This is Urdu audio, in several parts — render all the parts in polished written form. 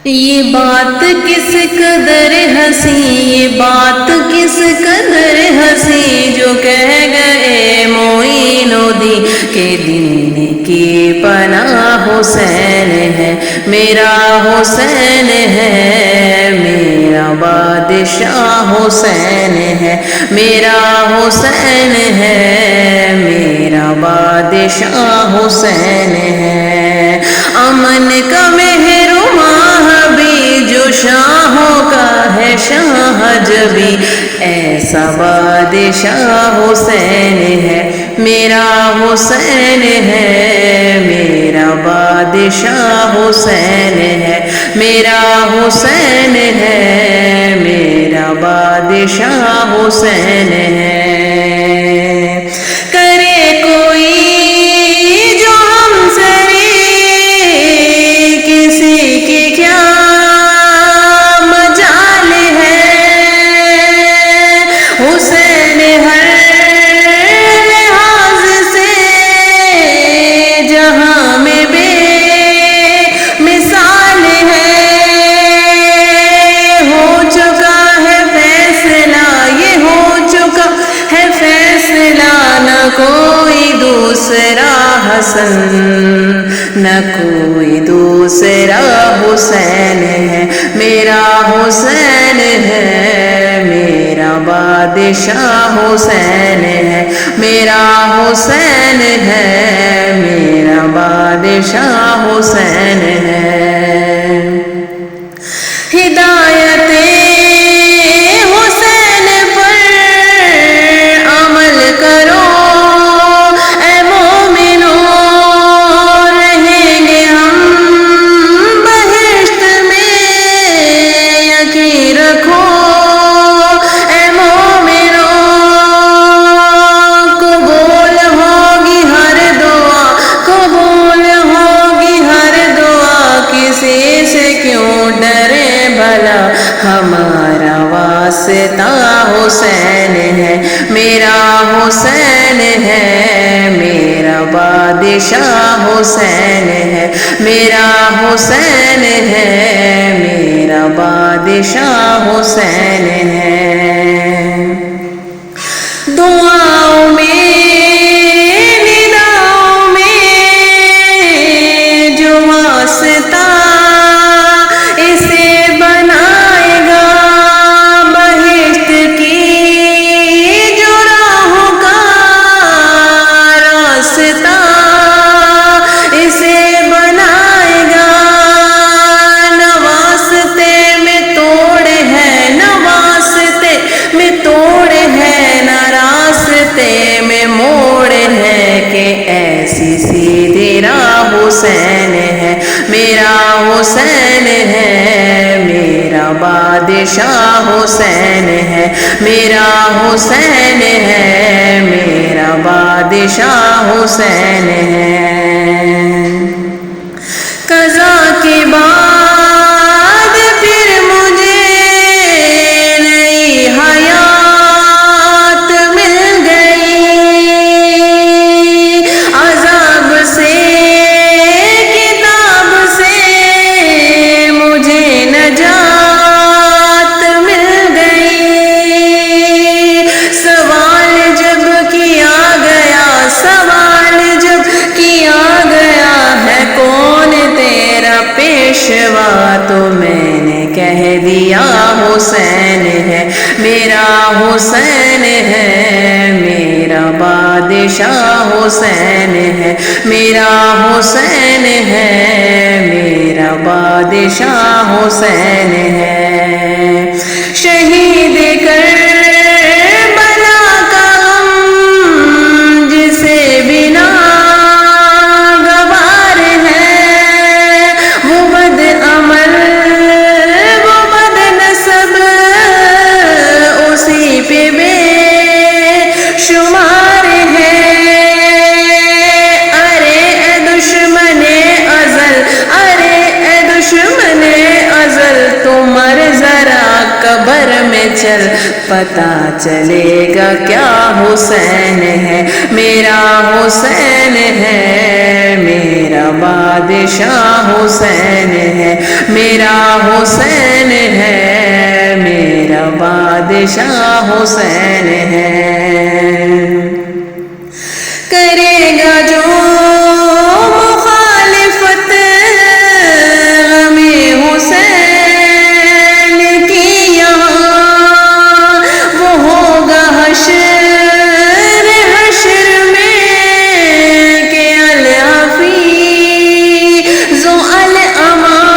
یہ بات کس قدر ہنسی، یہ بات کس قدر ہنسی، جو کہہ گئے معین الدین کہ دین کی پناہ حسین ہے، میرا حسین ہے، میرا بادشاہ حسین ہے، میرا حسین ہے، میرا بادشاہ حسین ہے۔ امن کا مہرباں بھی جو شاہوں کا ہے شاہ جبی، ایسا بادشاہ حسین ہے، میرا حسین ہے، میرا بادشاہ حسین ہے، میرا حسین ہے، میرا بادشاہ حسین ہے۔ کرے کوئی جو ہم سے کسی کی کیا مجال ہے، حسین ہر لحاظ سے جہاں میں بے مثال ہے، ہو چکا ہے فیصلہ، یہ ہو چکا ہے فیصلہ، نہ کوئی دوسرا حسن، نہ کوئی دوسرا حسین ہے، میرا حسین ہے، میرا بادشاہ حسین ہے، میرا حسین ہے، میرا بادشاہ حسین ہے۔ ہدایت حسین پر عمل کرو اے مومنو، رہیں گے ہم بہشت میں، یقین رکھو اے مومنو، قبول ہوگی ہر دعا، قبول ہوگی ہر دعا، کسی سے کیوں ڈرے بھلا، ہمارا واسطہ حسین ہے، میرا حسین ہے، میرا بادشاہ حسین ہے، میرا حسین ہے، میرا بادشاہ حسین ہے۔ دعاؤں میں نداؤں میں جو واسطہ اسے بنائے گا، بہشت کی جو راہوں کا راستہ اسے بنائے گا، نہ واسطے میں توڑ ہے، نہ واسطے میں توڑ ہے، نہ راستے میں موڑ ہے، کہ ایسی سیدھی راہ حسین ہے، میرا حسین ہے، میرا بادشاہ حسین ہے، میرا حسین ہے، میرا بادشاہ حسین ہے۔ قضا کے بعد پھر مجھے نئی حیات مل گئی، عذاب سے کتاب سے مجھے نجات مل گئی۔ سوال جب کیا گیا، سوال جب کیا گیا ہے کون تیرا پیشوا، تو میں نے کہہ دیا حسین ہے، میرا حسین ہے، میرا بادشاہ حسین ہے، میرا حسین ہے، میرا بادشاہ حسین ہے۔ شہید کربلا کا غم جسے بنا گوار ہے، وہ بد عمل وہ بد نسب اسی پہ بے شمار ہے، ارے اے دشمن ازل، ارے اے دشمن ازل، تو مر ذرا قبر میں چل، پتہ چلے گا کیا حسین ہے، میرا حسین ہے، میرا بادشاہ حسین ہے، میرا حسین ہے، میرا بادشاہ حسین ہے۔ کرے گا جو مخالفت غم حسین کی یہاں، وہ ہوگا حشر میں کہ الحفیظ الاماں،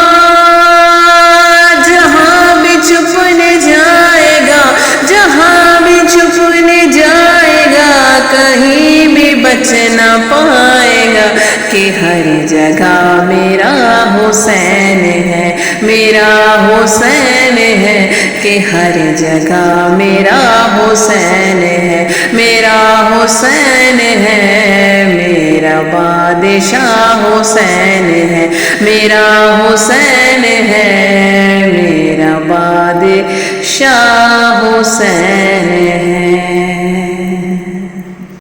جہاں بھی چھپنے جائے گا، جہاں بھی چھپنے جائے گا، کہیں بھی بچ نہ پائے گا، کہ ہر جگہ میرا حسین ہے، میرا حسین ہے، کہ ہر جگہ میرا حسین ہے، میرا حسین ہے، میرا بادشاہ حسین ہے، میرا حسین ہے، میرا بادشاہ حسین